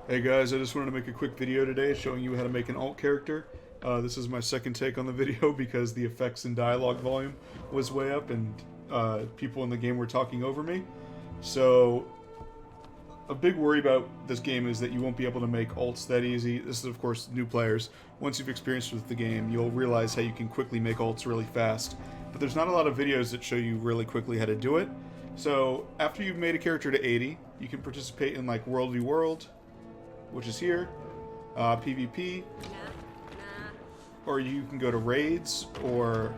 Hey guys, I just wanted to make a quick video today showing you how to make an alt character. This is my second take on the video because the effects and dialogue volume was way up and people in the game were talking over me. So, a big worry about this game is that you won't be able to make alts that easy. This is of course new players. Once you've experienced with the game, you'll realize how you can quickly make alts really fast. But there's not a lot of videos that show you really quickly how to do it. So, after you've made a character to 80, you can participate in like World v World, which is here, PvP, or you can go to raids, or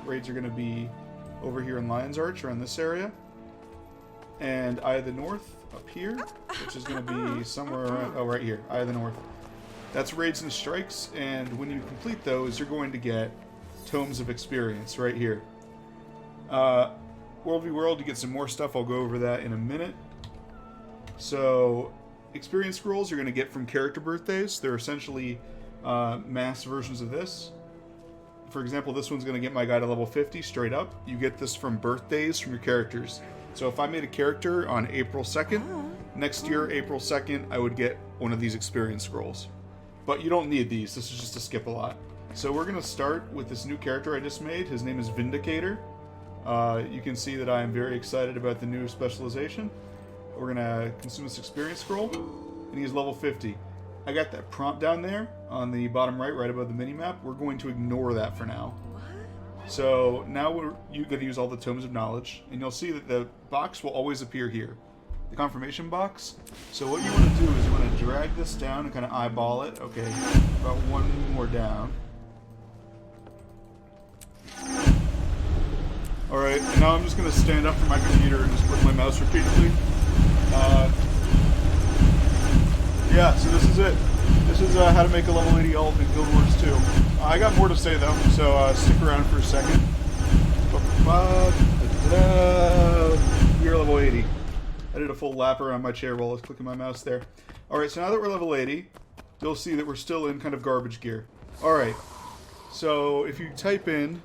raids are going to be over here in Lion's Arch, around this area, and Eye of the North up here, which is going to be somewhere around, oh, right here, Eye of the North. That's raids and strikes, and when you complete those, you're going to get tomes of experience right here. World v World, you get some more stuff. I'll go over that in a minute. So, experience scrolls you're going to get from character birthdays. They're essentially mass versions of this. For example, this one's going to get my guy to level 50 straight up. You get this from birthdays from your characters. So if I made a character on April 2nd, next year, April 2nd, I would get one of these experience scrolls. But you don't need these. This is just to skip a lot. So we're going to start with this new character I just made. His name is Vindicator. You can see that I am very excited about the new specialization. We're gonna consume this experience scroll, and he's level 50. I got that prompt down there on the bottom right above the mini-map. We're going to ignore that for now. So now you're going to use all the tomes of knowledge, and you'll see that the box will always appear here, the confirmation box. So what you want to do is you want to drag this down and kind of eyeball it. Okay, about one more down. Alright, now I'm just going to stand up from my computer and just click my mouse repeatedly. Yeah, so this is it. This is how to make a level 80 ult in Guild Wars 2. I got more to say though, so stick around for a second. We're level 80. I did a full lap around my chair while I was clicking my mouse there. Alright, so now that we're level 80, you'll see that we're still in kind of garbage gear. Alright, so if you type in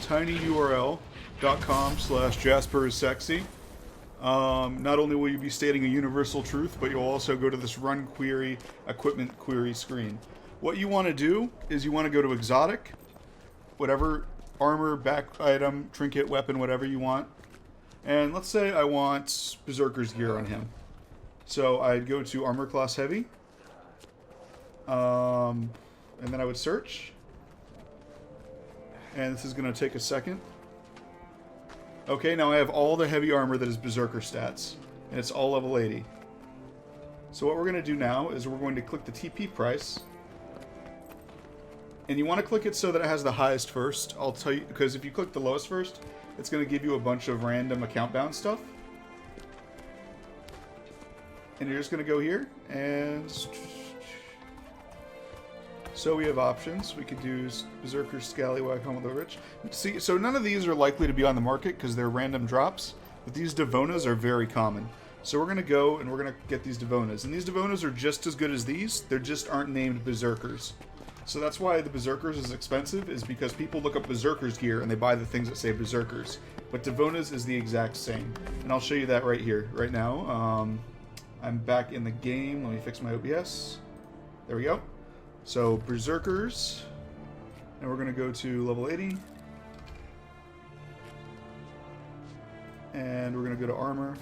tinyurl.com/JasperIsSexy, not only will you be stating a universal truth, but you'll also go to this run query, equipment query screen. What you want to do is you want to go to exotic, whatever armor, back item, trinket, weapon, whatever you want. And let's say I want Berserker's gear on him. So I'd go to armor class heavy, and then I would search. And this is going to take a second. Okay, now I have all the heavy armor that is Berserker stats, and it's all level 80. So what we're going to do now is we're going to click the TP price, and you want to click it so that it has the highest first. I'll tell you, because if you click the lowest first, it's going to give you a bunch of random account bound stuff. And you're just going to go here, and so we have options. We could do Berserker, Scallywag, Home of the Rich. See, so none of these are likely to be on the market because they're random drops, but these Devonas are very common. So we're going to go and we're going to get these Devonas. And these Devonas are just as good as these, they just aren't named Berserkers. So that's why the Berserkers is expensive, is because people look up Berserkers gear and they buy the things that say Berserkers. But Devonas is the exact same. And I'll show you that right here, right now. I'm back in the game. Let me fix my OBS. There we go. So, Berserkers, and we're going to go to level 80, and we're going to go to armor,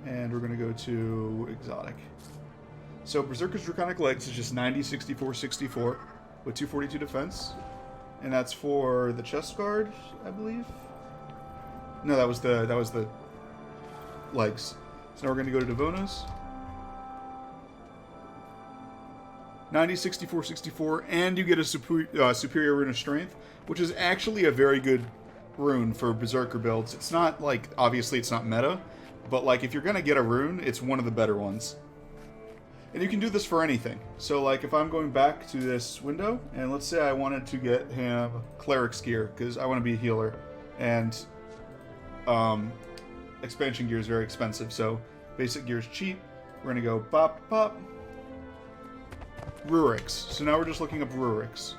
and we're going to go to exotic. So, Berserker's Draconic Legs is just 90, 64, 64, with 242 defense, and that's for the chest guard, I believe? No, that was the legs. So now we're going to go to Devonas. 90, 64, 64, and you get a superior rune of strength, which is actually a very good rune for Berserker builds. It's not, like, obviously it's not meta, but, like, if you're going to get a rune, it's one of the better ones. And you can do this for anything. So, like, if I'm going back to this window, and let's say I wanted to get him Cleric's gear, because I want to be a healer, and expansion gear is very expensive, so basic gear is cheap. We're going to go pop, pop. Rurik's. So now we're just looking up Rurik's.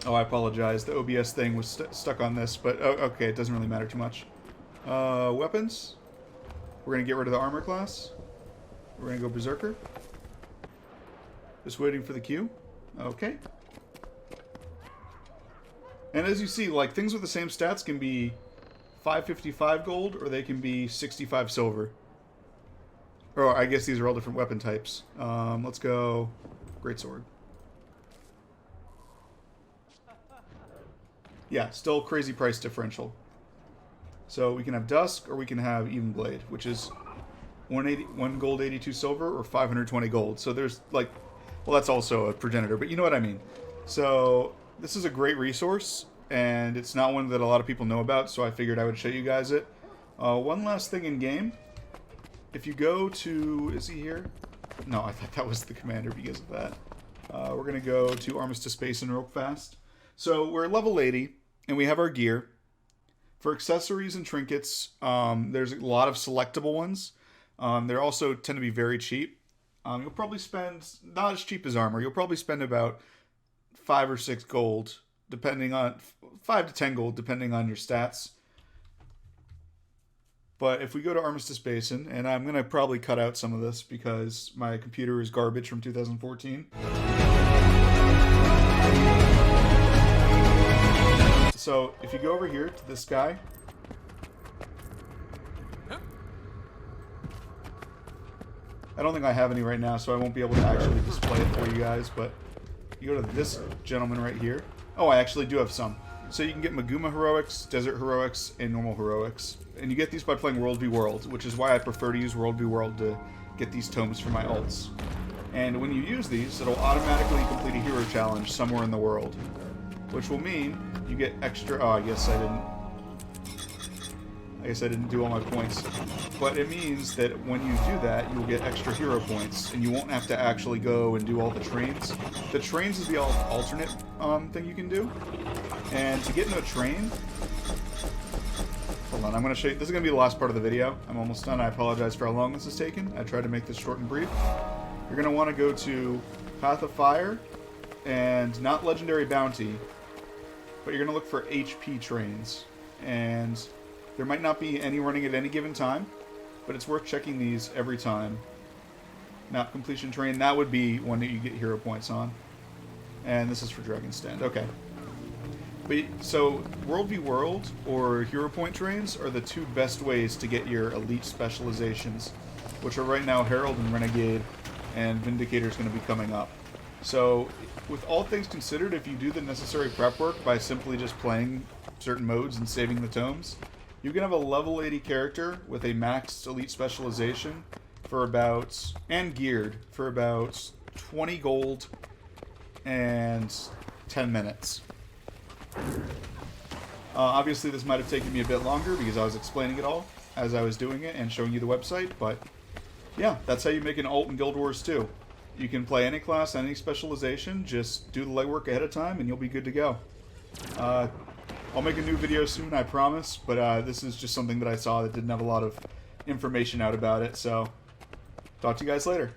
Oh, I apologize. The OBS thing was stuck on this, but okay, it doesn't really matter too much. Weapons. We're going to get rid of the armor class. We're going to go Berserker. Just waiting for the queue. Okay. And as you see, like, things with the same stats can be 555 gold, or they can be 65 silver. Or I guess these are all different weapon types. Let's go Greatsword. Yeah, still crazy price differential. So we can have Dusk, or we can have Even Blade, which is 1 gold, 82 silver, or 520 gold. So there's, like, well, that's also a progenitor, but you know what I mean. So this is a great resource, and it's not one that a lot of people know about, so I figured I would show you guys it. One last thing in game. If you go to... is he here? No, I thought that was the commander because of that. We're going to go to Armistice Basin real fast. So we're level 80, and we have our gear. For accessories and trinkets, there's a lot of selectable ones. They also tend to be very cheap. You'll probably spend, not as cheap as armor, you'll probably spend about 5 or 6 gold, depending on, 5 to 10 gold, depending on your stats. But if we go to Armistice Basin, and I'm going to probably cut out some of this because my computer is garbage from 2014. So if you go over here to this guy, I don't think I have any right now, so I won't be able to actually display it for you guys, but you go to this gentleman right here. Oh, I actually do have some. So you can get Maguma Heroics, Desert Heroics, and Normal Heroics. And you get these by playing World v World, which is why I prefer to use World v World to get these tomes for my ults. And when you use these, it'll automatically complete a hero challenge somewhere in the world. Which will mean you get extra... oh, I guess I didn't do all my points. But it means that when you do that, you'll get extra hero points, and you won't have to actually go and do all the trains. The trains is the alternate thing you can do. And to get into a train... hold on, I'm going to show you... this is going to be the last part of the video. I'm almost done. I apologize for how long this is taking. I tried to make this short and brief. You're going to want to go to Path of Fire, and not Legendary Bounty, but you're going to look for HP trains. And there might not be any running at any given time, but it's worth checking these every time. Map completion train, that would be one that you get hero points on. And this is for Dragon's Stand. Okay. But, so, World v World or hero point trains are the two best ways to get your elite specializations, which are right now Herald and Renegade, and Vindicator is going to be coming up. So, with all things considered, if you do the necessary prep work by simply just playing certain modes and saving the tomes, you can have a level 80 character with a maxed elite specialization for about, and geared, for about 20 gold and 10 minutes. Obviously this might have taken me a bit longer because I was explaining it all as I was doing it and showing you the website, but yeah, that's how you make an ult in Guild Wars 2. You can play any class, any specialization, just do the legwork ahead of time and you'll be good to go. I'll make a new video soon, I promise, but this is just something that I saw that didn't have a lot of information out about it, so talk to you guys later.